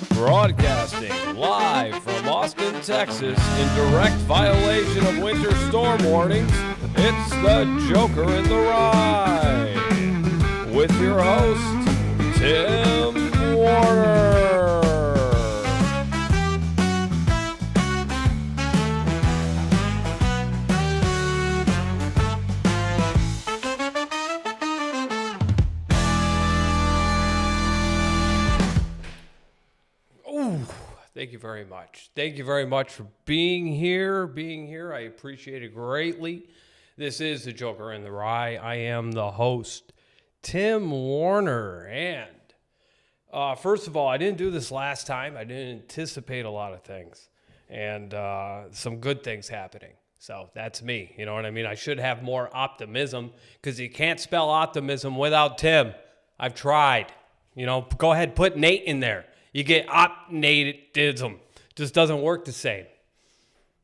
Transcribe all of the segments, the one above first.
Broadcasting live from Austin, Texas, in direct violation of winter storm warnings, it's the Joker in the Rye, with your host, Tim Warner. Thank you very much. Thank you very much for being here. I appreciate it greatly. This is the Joker in the Rye. I am the host, Tim Warner. And first of all, I didn't do this last time. I didn't anticipate a lot of things and some good things happening. So that's me. You know what I mean? I should have more optimism because you can't spell optimism without Tim. I've tried. You know, go ahead, put Nate in there. You get opnatism. Just doesn't work the same.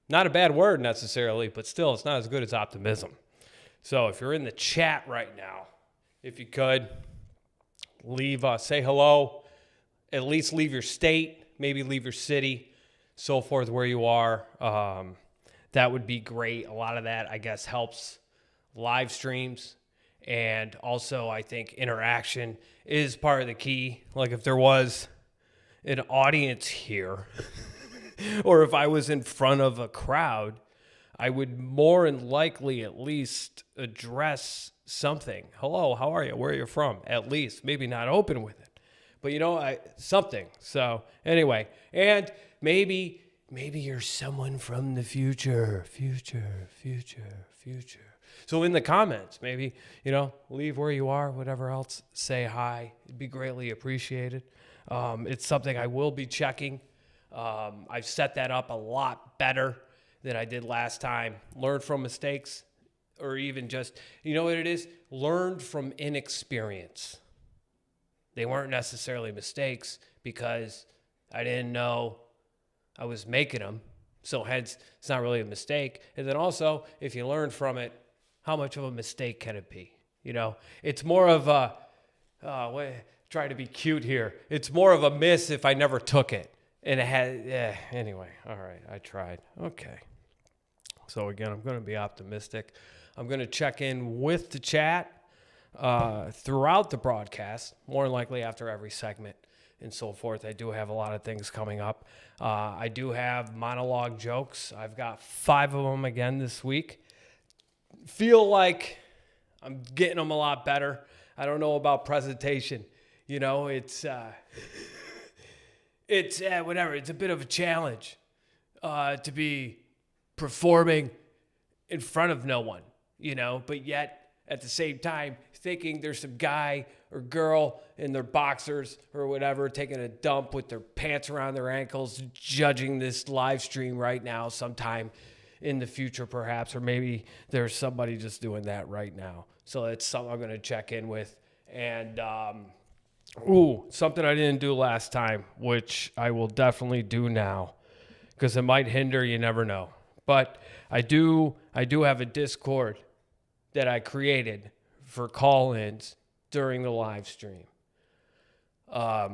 Not a bad word necessarily, but still, it's not as good as optimism. So if you're in the chat right now, if you could, leave, say hello. At least leave your state, maybe leave your city, so forth, where you are. That would be great. A lot of that, I guess, helps live streams. And also, I think interaction is part of the key. Like if there was an audience here, or if I was in front of a crowd, I would more than likely at least address something. Hello, how are you? Where are you from? At least, maybe not open with it, but you know, something. So anyway, and maybe you're someone from the future. So in the comments, maybe, you know, leave where you are, whatever else, say hi. It'd be greatly appreciated. It's something I will be checking. I've set that up a lot better than I did last time. Learned from mistakes, or even just, you know what it is? Learned from inexperience. They weren't necessarily mistakes because I didn't know I was making them. So hence, it's not really a mistake. And then also, if you learn from it, how much of a mistake can it be? You know, it's more of a, try to be cute here. It's more of a miss if I never took it. And it had, anyway, all right, I tried. Okay. So again, I'm going to be optimistic. I'm going to check in with the chat throughout the broadcast, more than likely after every segment and so forth. I do have a lot of things coming up. I do have monologue jokes. I've got 5 of them again this week. Feel like I'm getting them a lot better. I don't know about presentation. You know, it's whatever. It's a bit of a challenge to be performing in front of no one, you know, but yet at the same time thinking there's some guy or girl in their boxers or whatever taking a dump with their pants around their ankles, judging this live stream right now sometime in the future perhaps, or maybe there's somebody just doing that right now. So it's something I'm going to check in with. And something I didn't do last time, which I will definitely do now, because it might hinder, you never know. But I do have a Discord that I created for call-ins during the live stream. I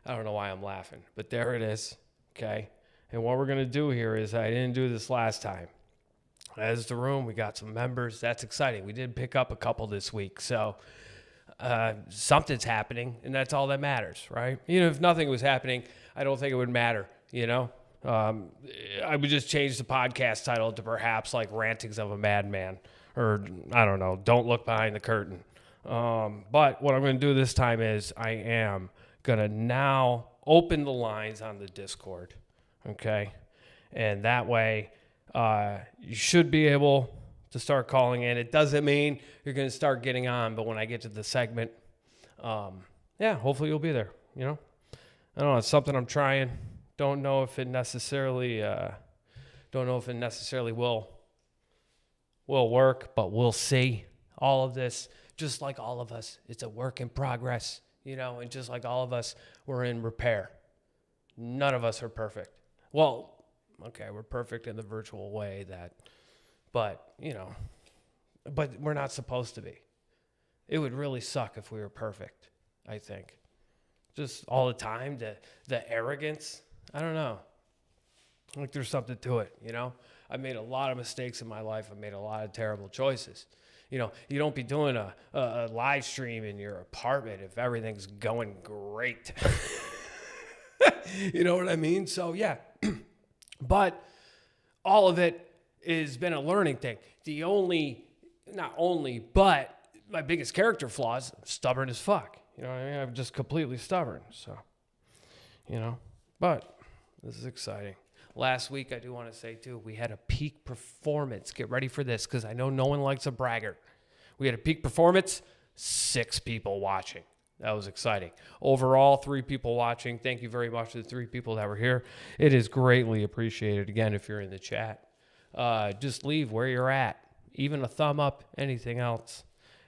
don't know why I'm laughing, but there it is, okay? And what we're going to do here is, I didn't do this last time. As the room, we got some members. That's exciting. We did pick up a couple this week, so something's happening, and that's all that matters, right? Even if nothing was happening, I don't think it would matter, you know? I would just change the podcast title to perhaps like Rantings of a Madman, or I don't know, Don't Look Behind the Curtain. But what I'm going to do this time is I am going to now open the lines on the Discord, okay? And that way you should be able to start calling in. It doesn't mean you're going to start getting on, but when I get to the segment, hopefully you'll be there, you know? I don't know, it's something I'm trying. Don't know if it necessarily will work, but we'll see. All of this, just like all of us, it's a work in progress, you know, and just like all of us, we're in repair. None of us are perfect. Well, okay, we're perfect in the virtual way but we're not supposed to be. It would really suck if we were perfect, I think. just all the time, the arrogance. I don't know. Like there's something to it, you know? I made a lot of mistakes in my life. I made a lot of terrible choices. You know, you don't be doing a live stream in your apartment if everything's going great. You know what I mean? So, yeah. But all of it has been a learning thing. But my biggest character flaw is I'm stubborn as fuck. You know what I mean? I'm just completely stubborn. So, you know, but this is exciting. Last week, I do want to say, too, we had a peak performance. Get ready for this because I know no one likes a braggart. We had a peak performance, 6 people watching. That was exciting. Overall, 3 people watching. Thank you very much to the 3 people that were here. It is greatly appreciated. Again, if you're in the chat, just leave where you're at. Even a thumb up, anything else.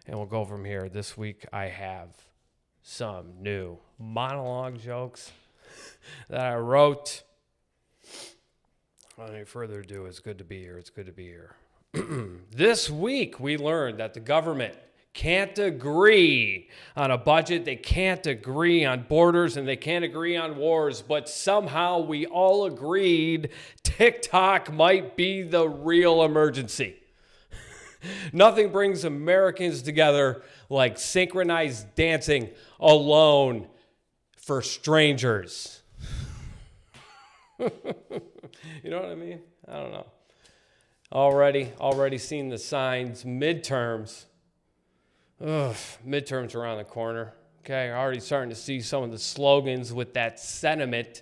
And we'll go from here. This week, I have some new monologue jokes that I wrote. Without any further ado, it's good to be here. It's good to be here. This week, we learned that the government can't agree on a budget. They can't agree on borders, and they can't agree on wars. But somehow we all agreed TikTok might be the real emergency. Nothing brings Americans together like synchronized dancing alone for strangers. You know what I mean? I don't know. Already seen the signs. Midterms. Midterms around the corner. Okay, already starting to see some of the slogans with that sentiment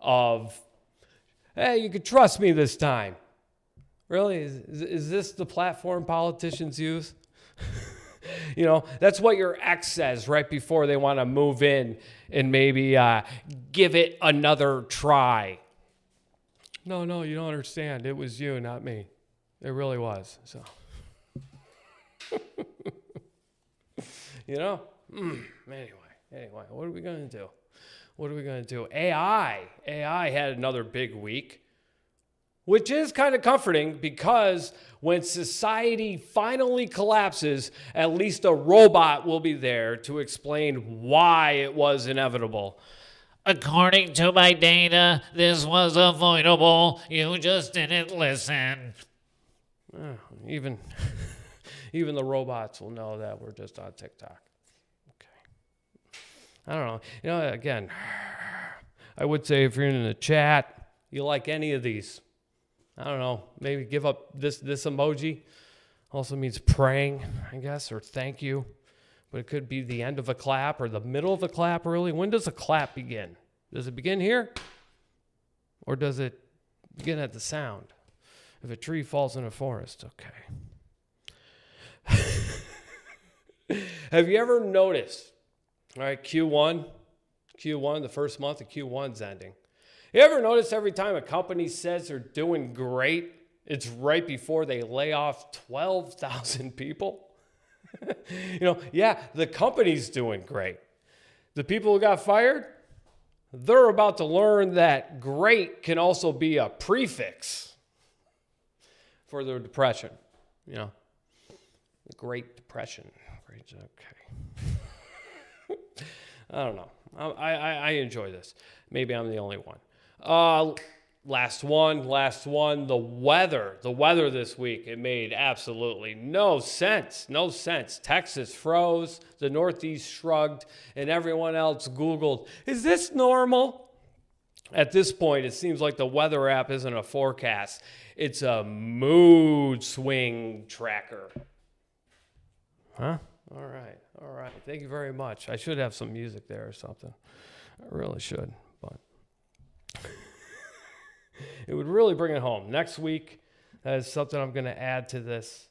of, hey, you could trust me this time. Really? Is this the platform politicians use? You know, that's what your ex says right before they want to move in and maybe give it another try. No, you don't understand. It was you, not me. It really was. So, you know. Anyway, what are we gonna do? AI had another big week, which is kind of comforting because when society finally collapses, at least a robot will be there to explain why it was inevitable. According to my data, this was avoidable. You just didn't listen. Even the robots will know that we're just on TikTok. Okay. I don't know. You know, again, I would say if you're in the chat, you like any of these, I don't know, maybe give up this emoji. Also means praying, I guess, or thank you. But it could be the end of a clap or the middle of a clap, really. When does a clap begin? Does it begin here? Or does it begin at the sound? If a tree falls in a forest, okay. Have you ever noticed, all right, Q1, the first month of Q1's ending. You ever notice every time a company says they're doing great, it's right before they lay off 12,000 people? You know, yeah, the company's doing great. The people who got fired, they're about to learn that great can also be a prefix for their depression. You know, the Great Depression. Okay. I don't know. I enjoy this. Maybe I'm the only one. Last one. The weather this week, it made absolutely no sense. Texas froze, the Northeast shrugged, and everyone else Googled, is this normal? At this point, it seems like the weather app isn't a forecast. It's a mood swing tracker. Huh? All right. Thank you very much. I should have some music there or something. I really should, but it would really bring it home. Next week, that is something I'm going to add to this.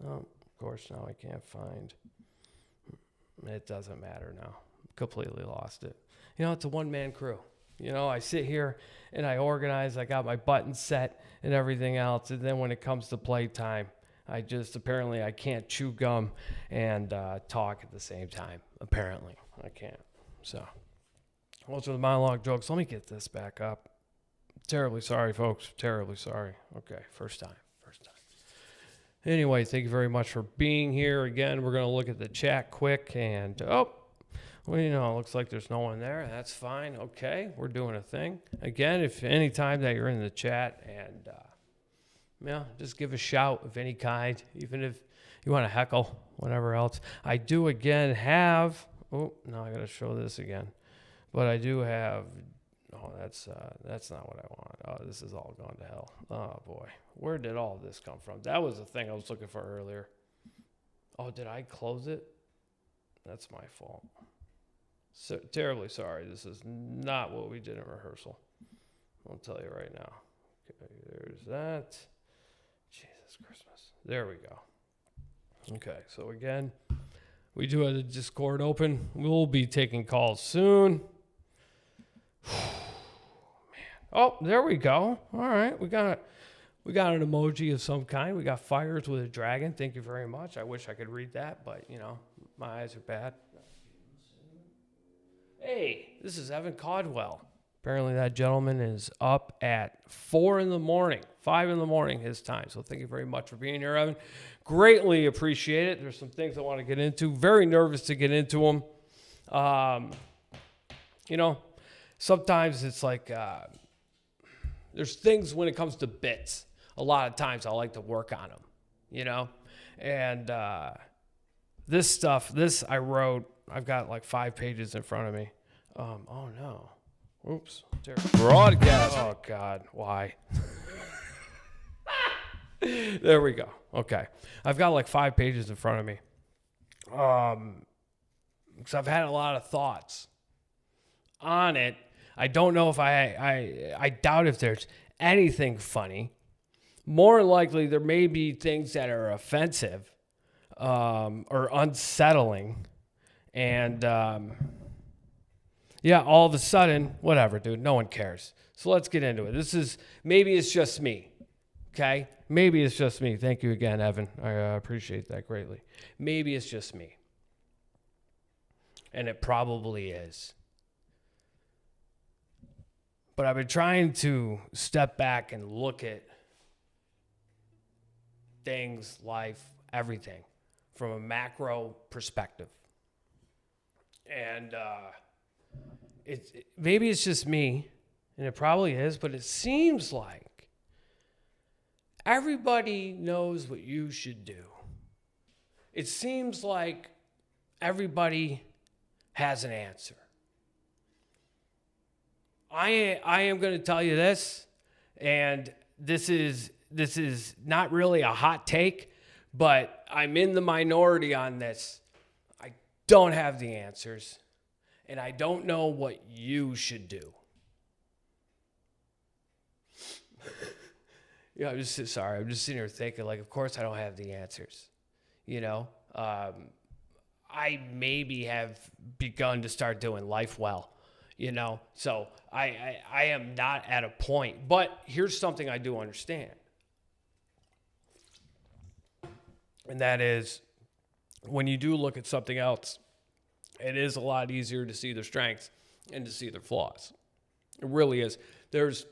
Oh, of course, now I can't find. It doesn't matter now. Completely lost it. You know, it's a one-man crew. You know, I sit here and I organize. I got my buttons set and everything else. And then when it comes to playtime, apparently I can't chew gum and talk at the same time. Apparently, I can't. So, those are the monologue jokes. Let me get this back up. Terribly sorry, folks. Terribly sorry. Okay, first time. Anyway, thank you very much for being here. Again, we're going to look at the chat quick. And, Well, you know, it looks like there's no one there. That's fine. Okay, we're doing a thing. Again, if any time that you're in the chat and, just give a shout of any kind, even if you want to heckle, whatever else. I do, again, have, oh, now I got to show this again. But I do have, that's not what I want. Oh, this is all gone to hell. Oh, boy. Where did all this come from? That was the thing I was looking for earlier. Oh, did I close it? That's my fault. So, terribly sorry. This is not what we did in rehearsal. I'll tell you right now. Okay, there's that. Jesus Christmas. There we go. Okay, so again, we do have the Discord open. We'll be taking calls soon. Man. Oh, there we go. All right, we got an emoji of some kind. We got fires with a dragon. Thank you very much. I wish I could read that, but, my eyes are bad. Hey, this is Evan Caldwell. Apparently that gentleman is up at 4 in the morning, 5 in the morning his time. So thank you very much for being here, Evan. Greatly appreciate it. There's some things I want to get into. Very nervous to get into them. Sometimes it's like there's things when it comes to bits. A lot of times I like to work on them, And this I wrote. I've got like 5 pages in front of me. Oh, no. Oops. Broadcast. Oh, God. Why? There we go. Okay. I've got like 5 pages in front of me. Because I've had a lot of thoughts on it. I don't know if I doubt if there's anything funny. More likely, there may be things that are offensive or unsettling. And, all of a sudden, whatever, dude, no one cares. So let's get into it. Maybe it's just me, okay? Maybe it's just me. Thank you again, Evan. I appreciate that greatly. Maybe it's just me. And it probably is. But I've been trying to step back and look at things, life, everything from a macro perspective. And maybe it's just me, and it probably is, but it seems like everybody knows what you should do. It seems like everybody has an answer. I am going to tell you this, and this is not really a hot take, but I'm in the minority on this. I don't have the answers, and I don't know what you should do. I'm just sitting here thinking, like, of course I don't have the answers. I maybe have begun to start doing life well. So I am not at a point. But here's something I do understand. And that is, when you do look at something else, it is a lot easier to see their strengths and to see their flaws. It really is. There's,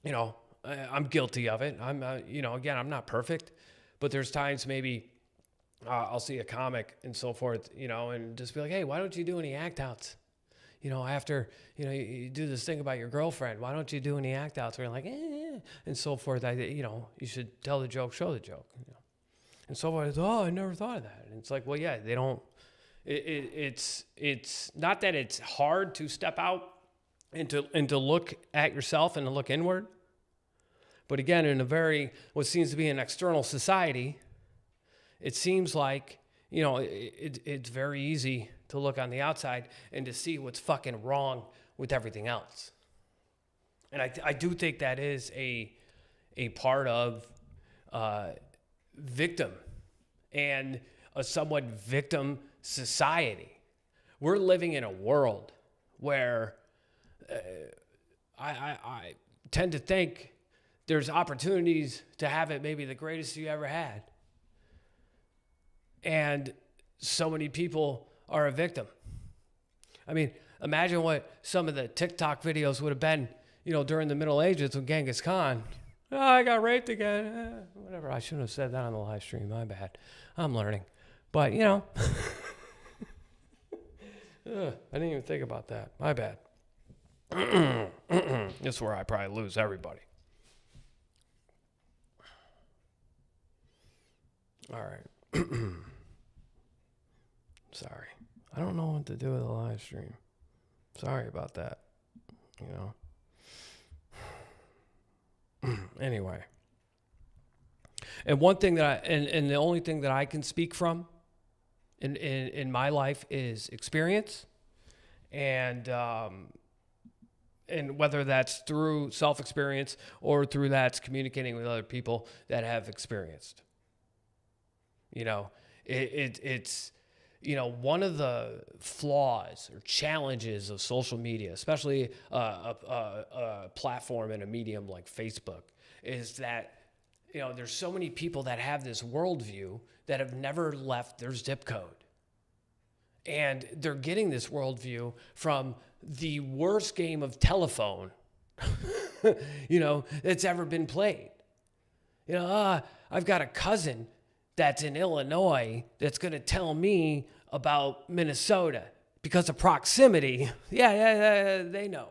I'm guilty of it. Again, I'm not perfect. But there's times maybe I'll see a comic and so forth, and just be like, hey, why don't you do any act outs? After, you do this thing about your girlfriend, why don't you do any act outs where you're like, and so forth. You should tell the joke, show the joke. And so forth, I never thought of that. And it's like, well, yeah, they don't, it's not that it's hard to step out and to look at yourself and to look inward. But again, in what seems to be an external society, it seems like, it's very easy to look on the outside and to see what's fucking wrong with everything else. And I do think that is a part of victim and a somewhat victim society. We're living in a world where I tend to think there's opportunities to have it maybe the greatest you ever had. And so many people are a victim. I mean, imagine what some of the TikTok videos would have been, during the Middle Ages with Genghis Khan. Oh, I got raped again. Whatever. I shouldn't have said that on the live stream. My bad. I'm learning. But, I didn't even think about that. My bad. This is where I probably lose everybody. All right. Sorry. I don't know what to do with a live stream. Sorry about that. You know. Anyway. And one thing that and the only thing that I can speak from in my life is experience, and whether that's through self-experience or through that's communicating with other people that have experienced. You know, it's one of the flaws or challenges of social media, especially a platform and a medium like Facebook, is that there's so many people that have this worldview that have never left their zip code. And they're getting this worldview from the worst game of telephone, that's ever been played. I've got a cousin that's in Illinois that's going to tell me about Minnesota because of proximity. Yeah, they know.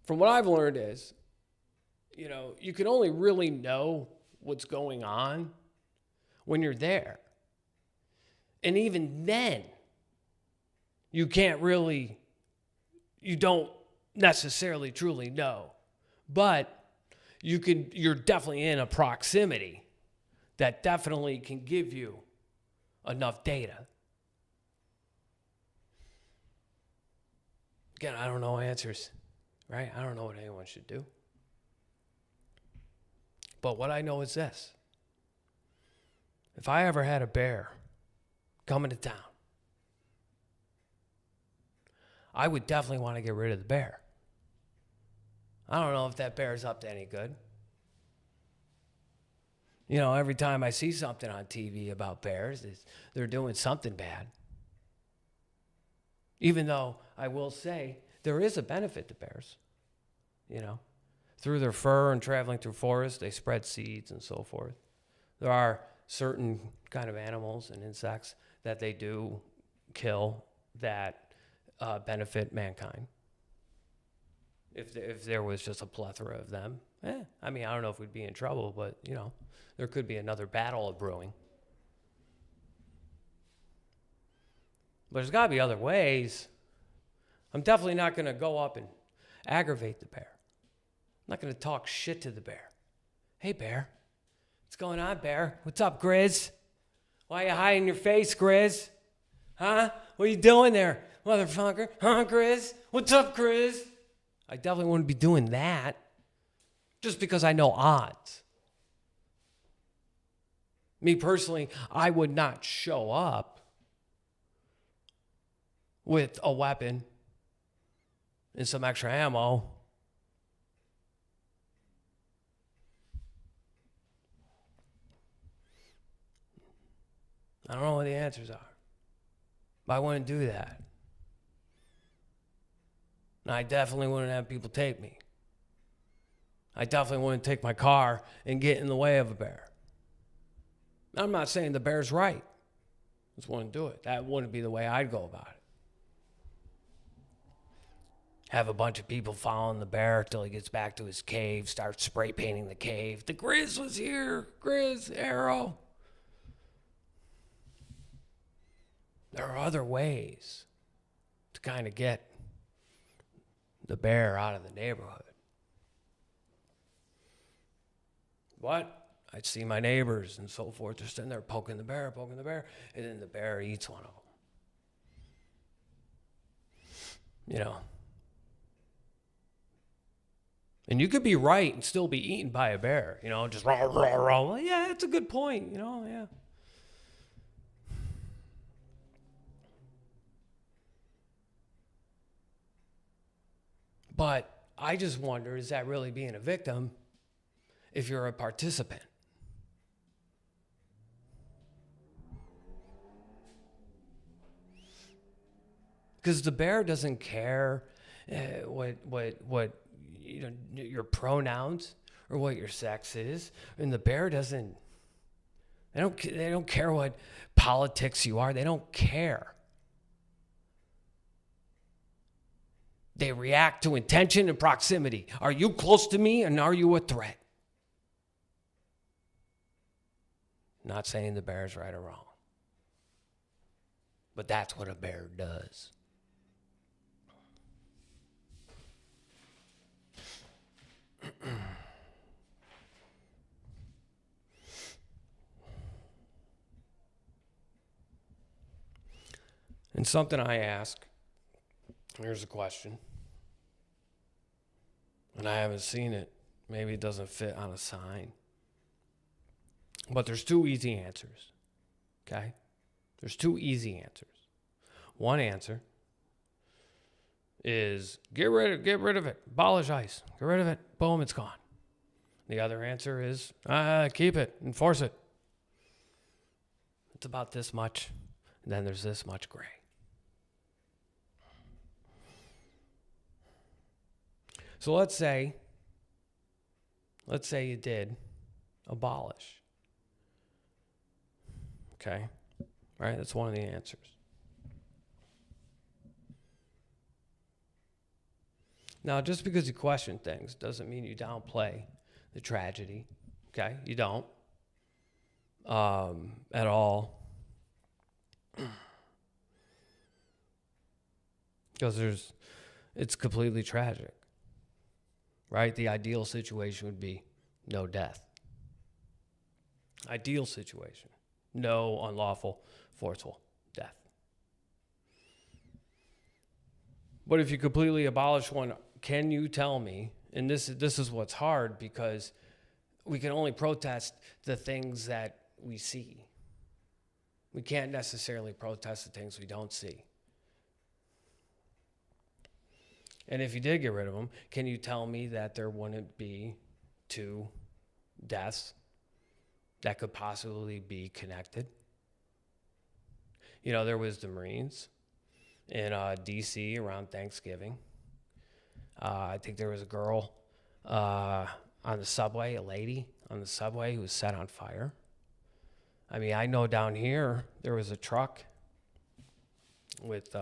From what I've learned is, you can only really know what's going on when you're there. And even then, you don't necessarily truly know. But you're definitely in a proximity that definitely can give you enough data. Again, I don't know answers, right? I don't know what anyone should do. But what I know is this. If I ever had a bear coming to town, I would definitely want to get rid of the bear. I don't know if that bear is up to any good. Every time I see something on TV about bears, they're doing something bad. Even though I will say there is a benefit to bears. Through their fur and traveling through forests, they spread seeds and so forth. There are certain kind of animals and insects that they do kill that benefit mankind. If there was just a plethora of them, I don't know if we'd be in trouble, but, there could be another battle brewing. But there's got to be other ways. I'm definitely not going to go up and aggravate the bear. I'm not going to talk shit to the bear. Hey, bear. What's going on, bear? What's up, Grizz? Why are you hiding your face, Grizz? Huh? What are you doing there, motherfucker? Huh, Grizz? What's up, Grizz? I definitely wouldn't be doing that just because I know odds. Me personally, I would not show up with a weapon and some extra ammo. I don't know what the answers are, but I wouldn't do that. And I definitely wouldn't have people take me. I definitely wouldn't take my car and get in the way of a bear. I'm not saying the bear's right. I just wouldn't do it. That wouldn't be the way I'd go about it. Have a bunch of people following the bear till he gets back to his cave, start spray painting the cave. The Grizz was here. Grizz, arrow. There are other ways to kind of get the bear out of the neighborhood. What? I'd see my neighbors and so forth. They're sitting there poking the bear, and then the bear eats one of them. And you could be right and still be eaten by a bear, just rah, rah, rah. Well, yeah, that's a good point, yeah. But I just wonder, is that really being a victim if you're a participant? Because the bear doesn't care what your pronouns or what your sex is, and the bear doesn't They don't care what politics you are. They don't care. They react to intention and proximity. Are you close to me and are you a threat? Not saying the bear's right or wrong. But that's what a bear does. And something I ask, here's a question, and I haven't seen it. Maybe it doesn't fit on a sign. But there's two easy answers, okay? There's two easy answers. One answer is get rid of it, abolish ICE, get rid of it, boom, it's gone. The other answer is keep it, enforce it. It's about this much, and then there's this much gray. So let's say you did abolish. Okay? Right? That's one of the answers. Now, just because you question things doesn't mean you downplay the tragedy. Okay? You don't. At all. Because it's completely tragic. Right? The ideal situation would be no death. Ideal situation. No unlawful, forceful death. But if you completely abolish one, can you tell me, and this is what's hard because we can only protest the things that we see. We can't necessarily protest the things we don't see. And if you did get rid of them, can you tell me that there wouldn't be 2 deaths that could possibly be connected? You know, there was the Marines in D.C. around Thanksgiving. I think there was a girl on the subway, a lady on the subway who was set on fire. I mean, I know down here there was a truck with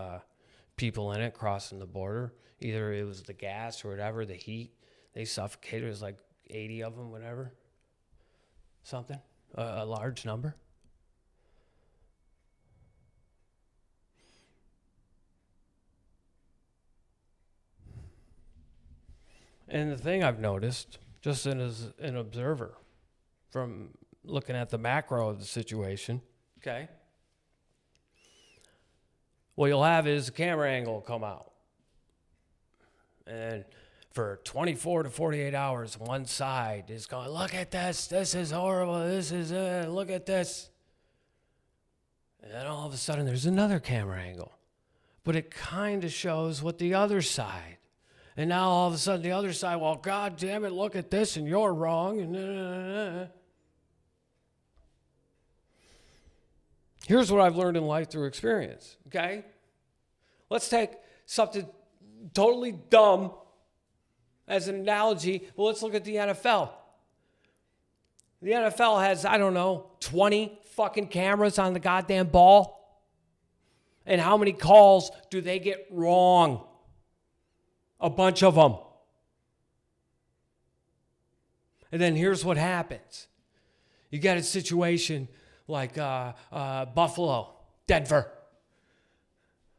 people in it crossing the border. Either it was the gas or whatever, the heat. They suffocated. It was like 80 of them, whatever. Something. A large number. And the thing I've noticed, just as an observer, from looking at the macro of the situation, okay, what you'll have is a camera angle will come out. And for 24 to 48 hours, one side is going, look at this is horrible, look at this. And then all of a sudden there's another camera angle. But it kind of shows what the other side. And now all of a sudden the other side, well, God damn it, look at this and you're wrong. And here's what I've learned in life through experience, okay? Let's take something totally dumb as an analogy. Well, let's look at the NFL. The NFL has, 20 fucking cameras on the goddamn ball. And how many calls do they get wrong? A bunch of them. And then here's what happens. You got a situation like Buffalo, Denver.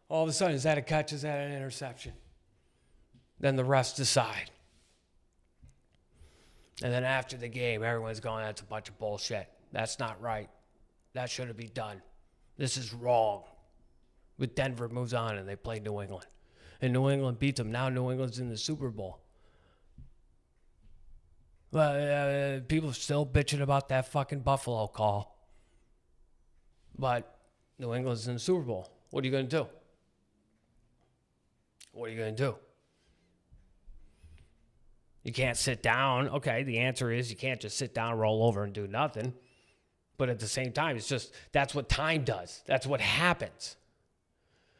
All of a sudden, is that a catch? Is that an interception? Then the refs decide. And then after the game, everyone's going, that's a bunch of bullshit. That's not right. That shouldn't be done. This is wrong. But Denver moves on and they play New England. And New England beats them. Now New England's in the Super Bowl. Well, people are still bitching about that fucking Buffalo call. But New England's in the Super Bowl. What are you going to do? What are you going to do? You can't sit down. Okay, the answer is you can't just sit down, roll over, and do nothing. But at the same time, it's just, that's what time does. That's what happens.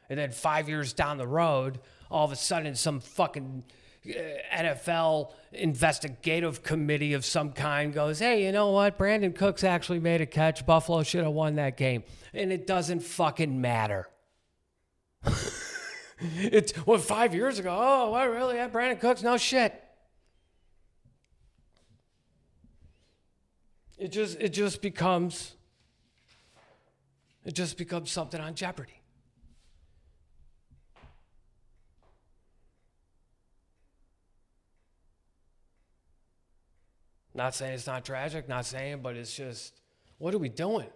And then 5 years down the road, all of a sudden, some fucking NFL investigative committee of some kind goes, hey, you know what? Brandon Cooks actually made a catch. Buffalo should have won that game. And it doesn't fucking matter. It's, well, 5 years ago, oh, what, really? Yeah, Brandon Cooks? No shit. It just becomes something on Jeopardy. Not saying it's not tragic, not saying, but it's just, what are we doing?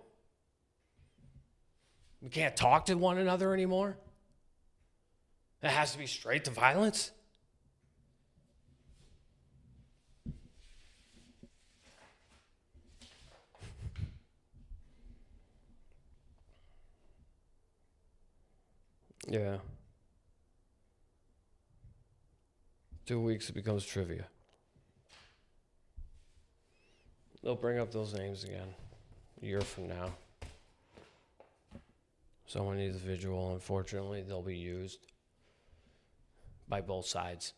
We can't talk to one another anymore? It has to be straight to violence? Yeah. 2 weeks, it becomes trivia. They'll bring up those names again a year from now. Someone needs a visual. Unfortunately, they'll be used by both sides.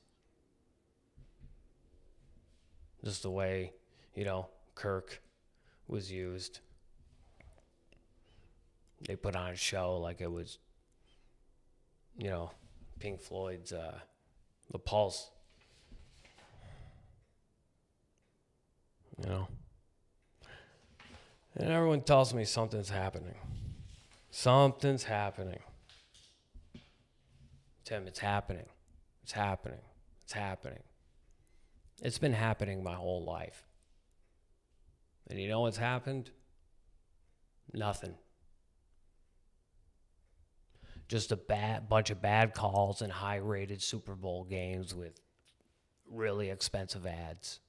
Just the way, Kirk was used. They put on a show like it was, Pink Floyd's The Pulse. And everyone tells me something's happening. Something's happening. Tim, it's happening. It's happening. It's happening. It's been happening my whole life. And you know what's happened? Nothing. Just a bunch of bad calls and high-rated Super Bowl games with really expensive ads.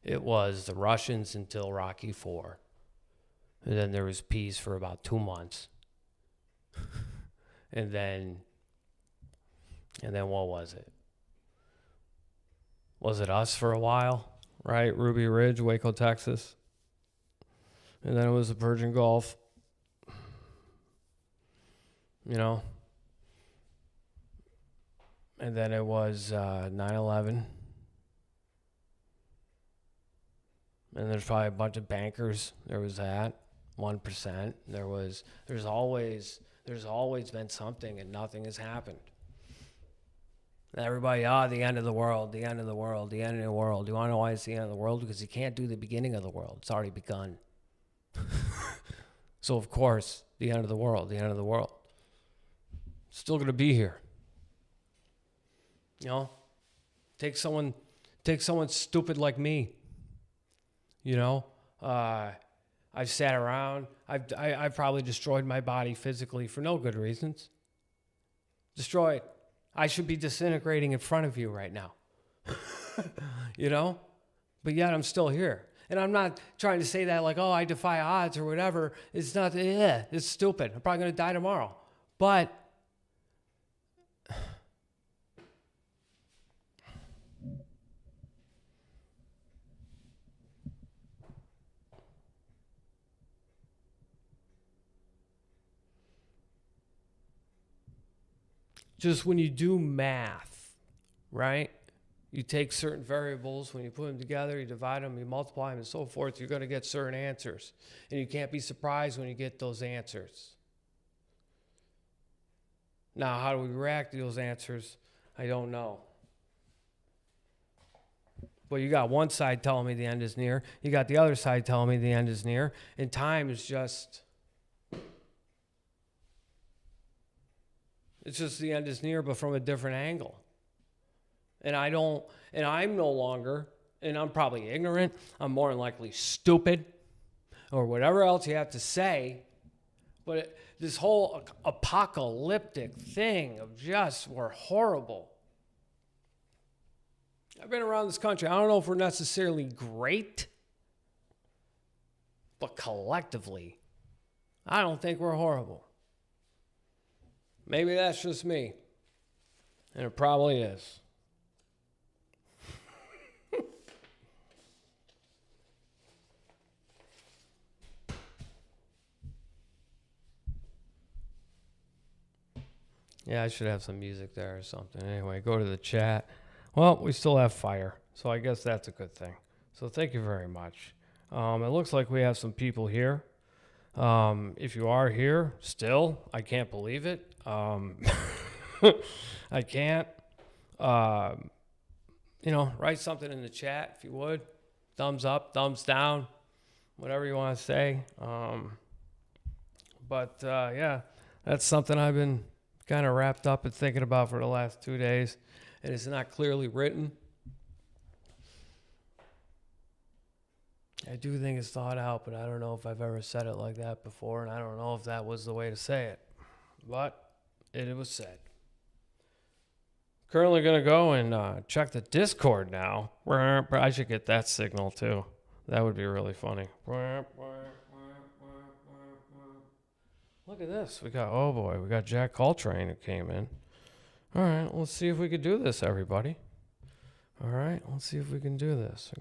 It was the Russians until Rocky IV. And then there was peace for about 2 months. And then what was it? Was it us for a while? Right? Ruby Ridge, Waco, Texas. And then it was the Persian Gulf. And then it was 9/11. And there's probably a bunch of bankers. There was that, 1%. There's always been something, and nothing has happened. And everybody, the end of the world, the end of the world, the end of the world. Do you want to know why it's the end of the world? Because you can't do the beginning of the world. It's already begun. So of course, the end of the world, the end of the world. It's still gonna be here. Take someone stupid like me. I've sat around. I've probably destroyed my body physically for no good reasons. Destroyed. I should be disintegrating in front of you right now. But yet I'm still here. And I'm not trying to say that like, I defy odds or whatever. It's not, it's stupid. I'm probably going to die tomorrow. But just when you do math, right? You take certain variables, when you put them together, you divide them, you multiply them, and so forth, you're going to get certain answers. And you can't be surprised when you get those answers. Now, how do we react to those answers? I don't know. But you got one side telling me the end is near. You got the other side telling me the end is near. And time is just... It's just the end is near, but from a different angle. And I'm no longer, and I'm probably ignorant, I'm more than likely stupid, or whatever else you have to say, but this whole apocalyptic thing of just, we're horrible. I've been around this country. I don't know if we're necessarily great, but collectively, I don't think we're horrible. Maybe that's just me. And it probably is. Yeah, I should have some music there or something. Anyway, go to the chat. Well, we still have fire, so I guess that's a good thing. So thank you very much. It looks like we have some people here. If you are here still, I can't believe it. I can't. Write something in the chat if you would. Thumbs up, thumbs down, whatever you want to say. Yeah, that's something I've been kind of wrapped up and thinking about for the last 2 days. And it's not clearly written. I do think it's thought out, but I don't know if I've ever said it like that before, and I don't know if that was the way to say it. But it was said. Currently going to go and check the Discord now. I should get that signal too. That would be really funny. Look at this. We got Jack Coltrane who came in. All right, let's see if we could do this, everybody. All right, let's see if we can do this.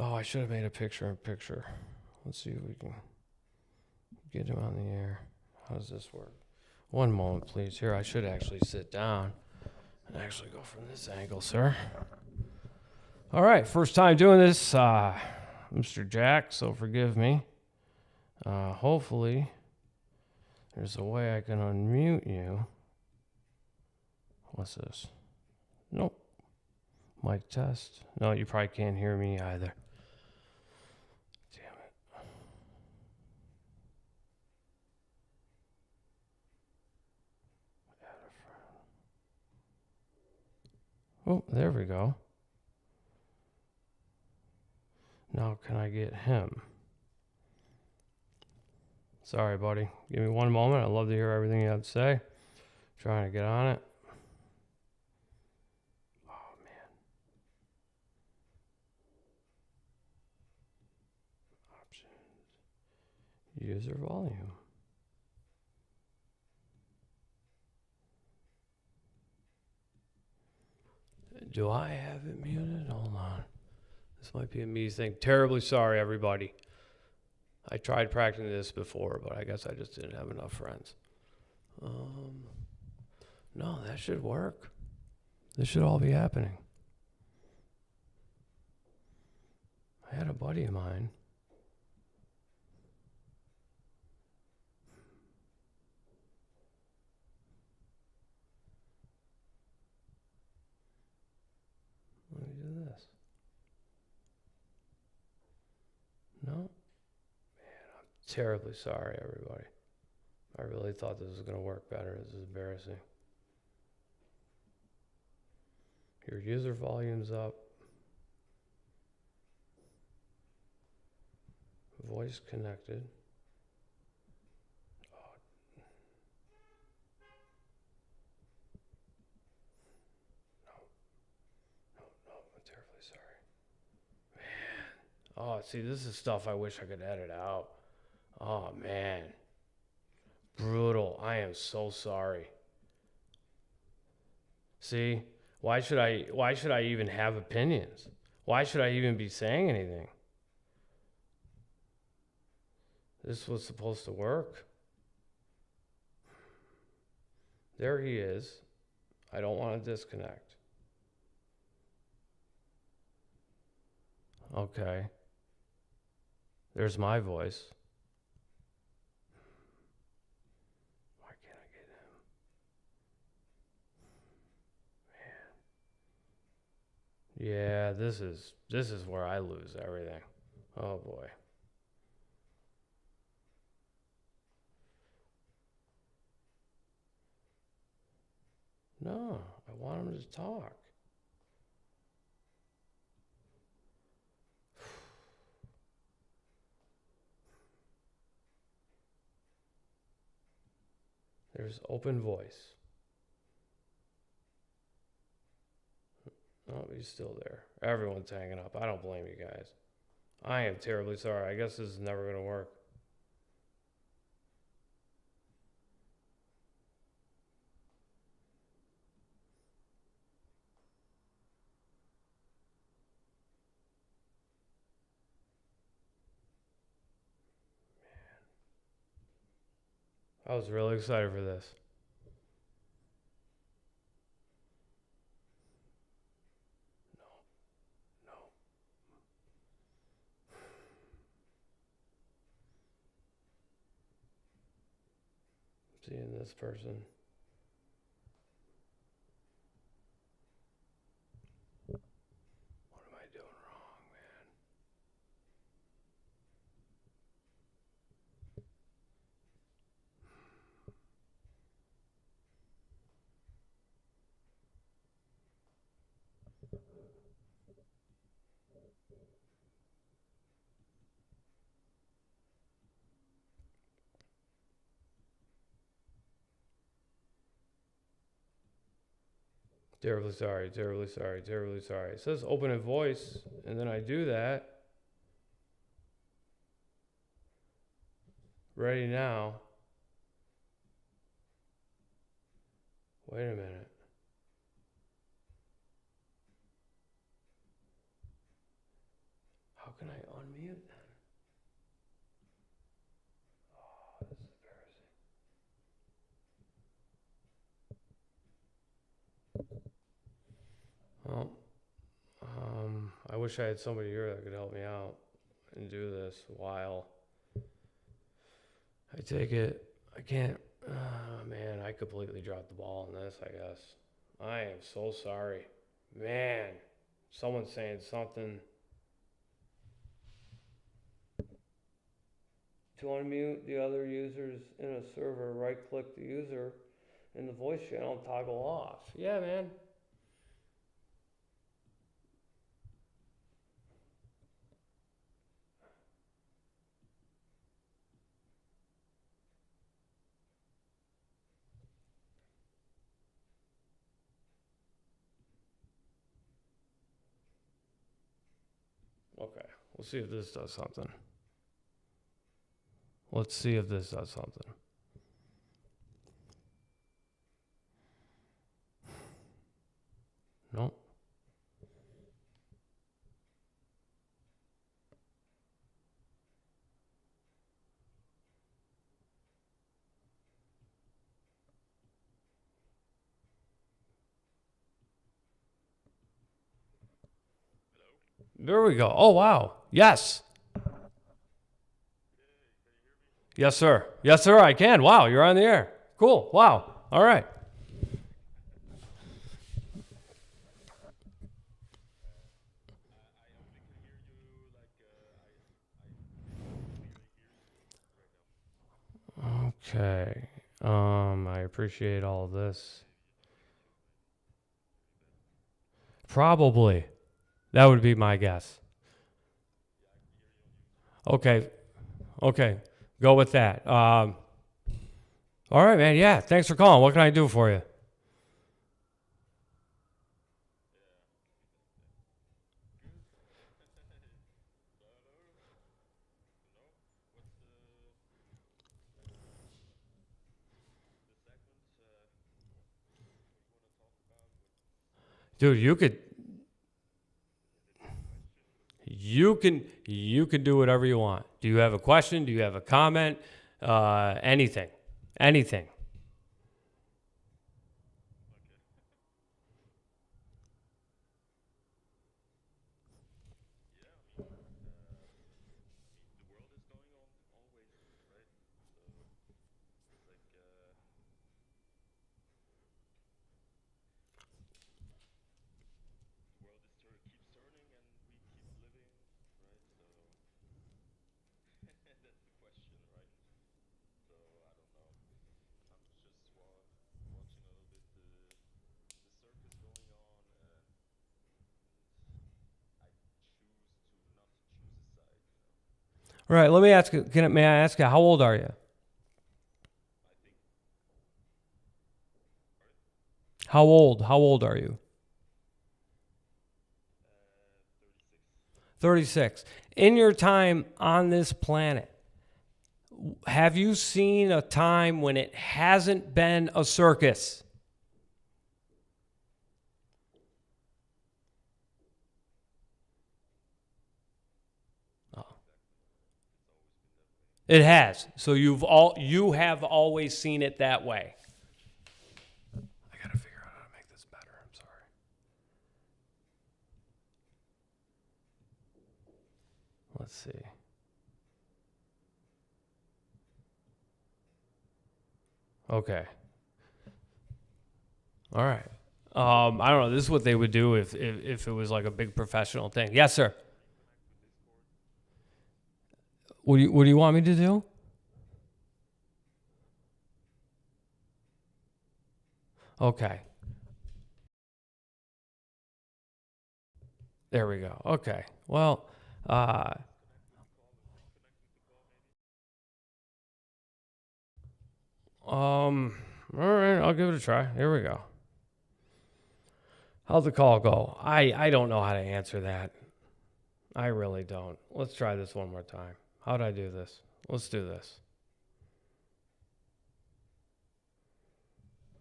I should have made a picture-in-picture. Let's see if we can get him on the air. How does this work? One moment, please. Here, I should actually sit down and actually go from this angle, sir. All right, first time doing this, Mr. Jack, so forgive me. Hopefully, there's a way I can unmute you. What's this? Nope. Mic test. No, you probably can't hear me either. Damn it. Add a friend. Oh, there we go. Now can I get him? Sorry, buddy. Give me one moment. I'd love to hear everything you have to say. Trying to get on it. Oh, man. Options. User volume. Do I have it muted? Hold on. This might be a me thing. Terribly sorry, everybody. I tried practicing this before, but I guess I just didn't have enough friends. No, that should work. This should all be happening. I had a buddy of mine. Let me do this. No? Terribly sorry, everybody. I really thought this was going to work better. This is embarrassing. Your user volume's up. Voice connected. Oh. No, I'm terribly sorry. Man. Oh, see, this is stuff I wish I could edit out. Oh, man. Brutal. I am so sorry. See? Why should I even have opinions? Why should I even be saying anything? This was supposed to work. There he is. I don't want to disconnect. Okay. There's my voice. Why can't I get him? Man. Yeah, this is where I lose everything. Oh boy. No, I want him to talk. There's open voice. Oh, he's still there. Everyone's hanging up. I don't blame you guys. I am terribly sorry. I guess this is never going to work. I was really excited for this. seeing this person. What am I doing wrong, man? Terribly sorry, terribly sorry, terribly sorry. It says open in voice, and then I do that. Ready now. Wait a minute. How can I unmute then? Oh, this is embarrassing. Well, I wish I had somebody here that could help me out and do this while I take it. I can't. Man, I completely dropped the ball on this, I guess. I am so sorry. Man, someone's saying something. To unmute the other users in a server, right-click the user in the voice channel and toggle off. Yeah, man. Okay, we'll see if this does something. Let's see if this does something. Nope. There we go. Oh, wow. Yes. Yes, sir. Yes, sir, I can. Wow, you're on the air. Cool. Wow. All right. Okay. I appreciate all of this. Probably. That would be my guess. Okay. Okay. Go with that. All right, man. Yeah. Thanks for calling. What can I do for you? Dude, you can do whatever you want. Do you have a question? Do you have a comment? Anything. Anything. All right, let me ask you, may I ask you, how old are you? How old are you? 36. In your time on this planet, have you seen a time when it hasn't been a circus? Oh. It has. So you have always seen it that way. I got to figure out how to make this better. I'm sorry. Let's see. Okay. All right. I don't know. This is what they would do if it was like a big professional thing. Yes, sir. What do you want me to do? Okay. There we go. Okay. Well, all right, I'll give it a try. Here we go. How'd the call go? I don't know how to answer that. I really don't. Let's try this one more time. How'd I do this? Let's do this.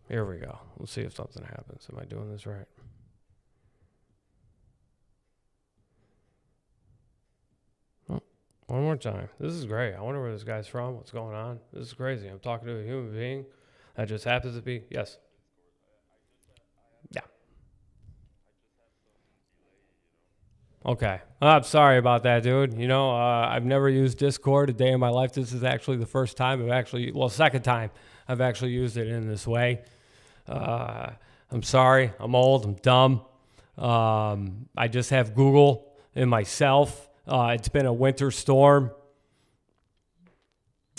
Here we go. Let's see if something happens. Am I doing this right? Oh, one more time. This is great. I wonder where this guy's from. What's going on? This is crazy. I'm talking to a human being that just happens to be. Yes. Yeah. Okay. I'm sorry about that, dude. You know, I've never used Discord a day in my life. This is actually the first time second time I've actually used it in this way. I'm sorry. I'm old. I'm dumb. I just have Google and myself. It's been a winter storm.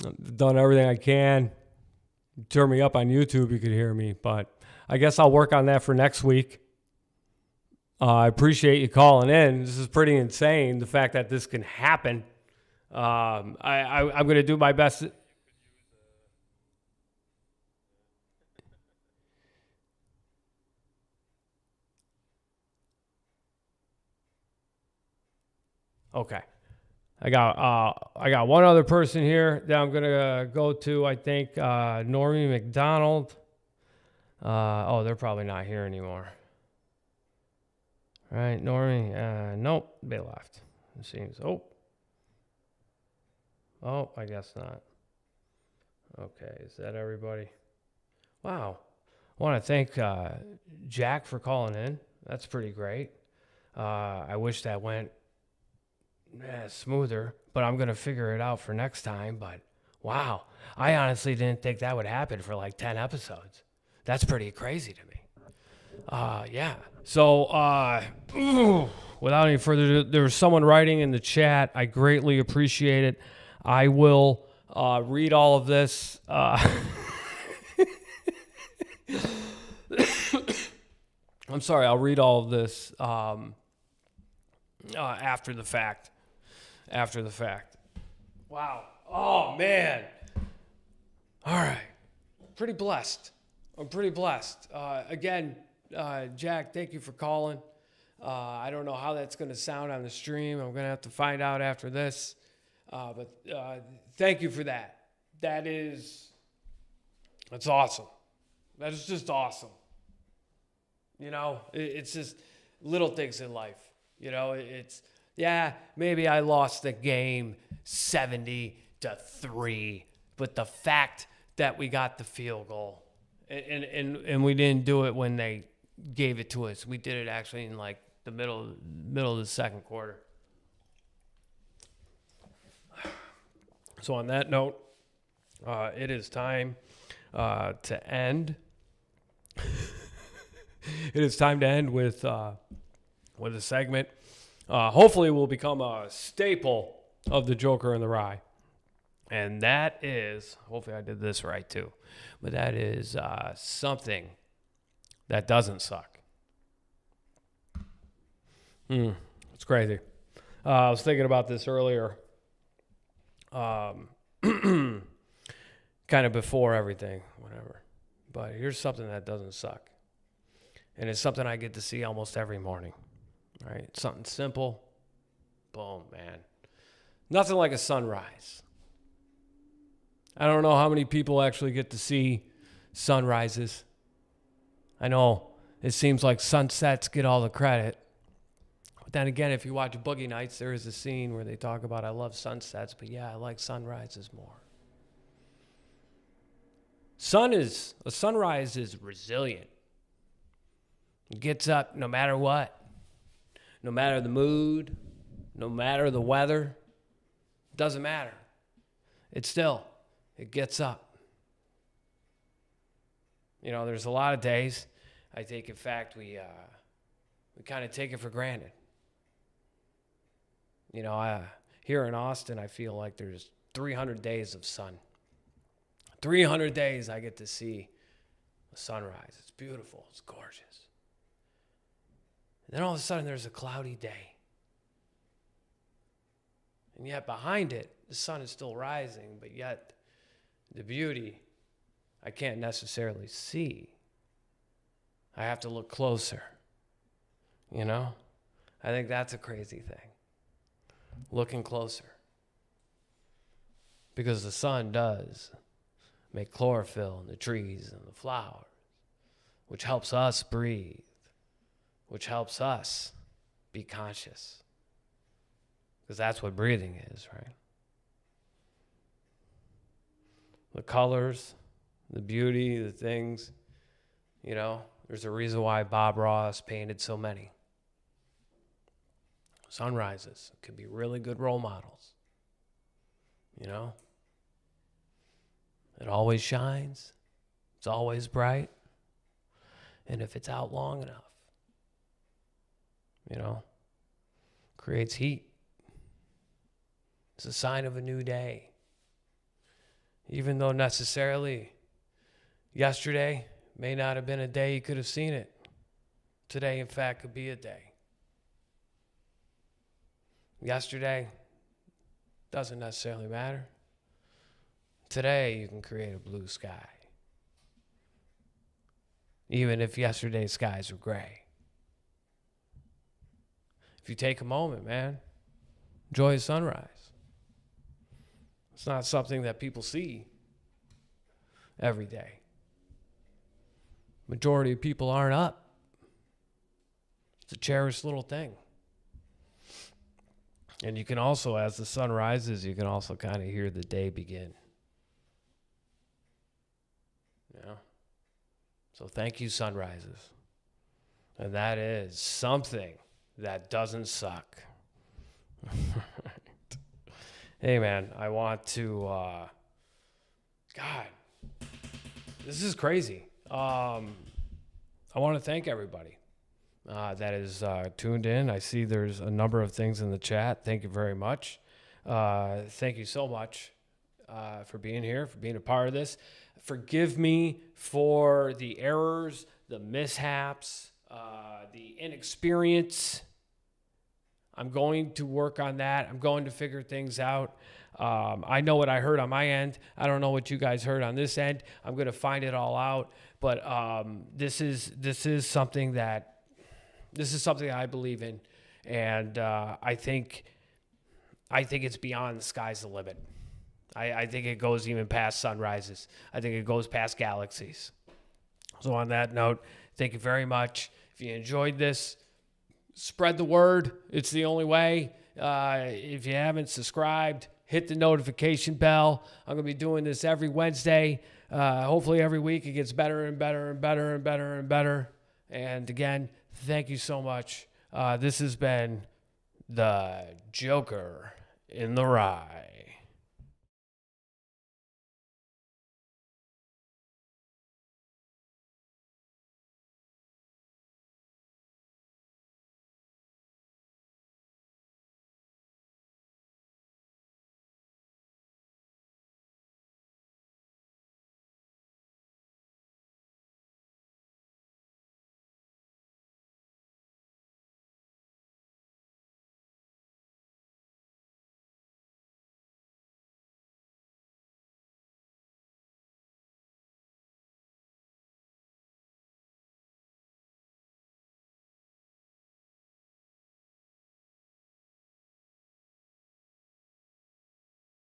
I've done everything I can. Turn me up on YouTube, you could hear me. But I guess I'll work on that for next week. I appreciate you calling in. This is pretty insane, the fact that this can happen. I'm going to do my best. Okay. I got one other person here that I'm going to go to, I think, Normie McDonald. They're probably not here anymore. Right, Normie? Nope, they left. It seems. I guess not. Okay, is that everybody? Wow. I want to thank Jack for calling in. That's pretty great. I wish that went smoother, but I'm going to figure it out for next time. But wow, I honestly didn't think that would happen for like 10 episodes. That's pretty crazy to me. Yeah. So, without any further ado, there was someone writing in the chat. I greatly appreciate it. I will read all of this. I'm sorry. I'll read all of this after the fact. After the fact. Wow. Oh, man. All right. Pretty blessed. I'm pretty blessed. Again, Jack, thank you for calling. I don't know how that's going to sound on the stream. I'm going to have to find out after this. But thank you for that. That's awesome. That is just awesome. You know, it's just little things in life. You know, maybe I lost the game 70-3, but the fact that we got the field goal and we didn't do it when they gave it to us. We did it actually in like the middle of the second quarter. So on that note, it is time to end. It is time to end with a segment. Hopefully will become a staple of the Joker and the Rye. And that is, hopefully I did this right too, but that is something that doesn't suck. It's crazy. I was thinking about this earlier, kind of before everything, whatever. But here's something that doesn't suck. And it's something I get to see almost every morning. Right? Something simple. Boom, man. Nothing like a sunrise. I don't know how many people actually get to see sunrises. I know it seems like sunsets get all the credit. But then again, if you watch Boogie Nights, there is a scene where they talk about, I love sunsets, but yeah, I like sunrises more. A sunrise is resilient. It gets up no matter what. No matter the mood, no matter the weather, doesn't matter. It gets up. You know, there's a lot of days. I think, in fact, we kind of take it for granted. You know, here in Austin, I feel like there's 300 days of sun. 300 days I get to see the sunrise. It's beautiful. It's gorgeous. And then all of a sudden, there's a cloudy day. And yet behind it, the sun is still rising, but yet the beauty I can't necessarily see. I have to look closer. You know? I think that's a crazy thing. Looking closer. Because the sun does make chlorophyll in the trees and the flowers, which helps us breathe, which helps us be conscious. Because that's what breathing is, right? The colors, the beauty, the things, you know, there's a reason why Bob Ross painted so many. Sunrises could be really good role models, you know? It always shines. It's always bright. And if it's out long enough, you know, creates heat. It's a sign of a new day. Even though necessarily yesterday may not have been a day you could have seen it. Today, in fact, could be a day. Yesterday doesn't necessarily matter. Today, you can create a blue sky. Even if yesterday's skies were gray. If you take a moment, man, enjoy a sunrise. It's not something that people see every day. Majority of people aren't up. It's a cherished little thing. And you can also, as the sun rises, you can also kind of hear the day begin. You know? So thank you, sunrises. And that is something that doesn't suck. Hey, man, I want to, God, this is crazy. I want to thank everybody that is tuned in. I see there's a number of things in the chat. Thank you very much. Thank you so much for being here, for being a part of this. Forgive me for the errors, the mishaps, the inexperience. I'm going to work on that. I'm going to figure things out. I know what I heard on my end. I don't know what you guys heard on this end. I'm going to find it all out. But this is something that I believe in, and I think it's beyond the sky's the limit. I think it goes even past sunrises. I think it goes past galaxies. So on that note, thank you very much. If you enjoyed this, spread the word. It's the only way. If you haven't subscribed, hit the notification bell. I'm going to be doing this every Wednesday. Hopefully every week it gets better and better and better and better and better. And again, thank you so much. This has been the Joker in the Rye.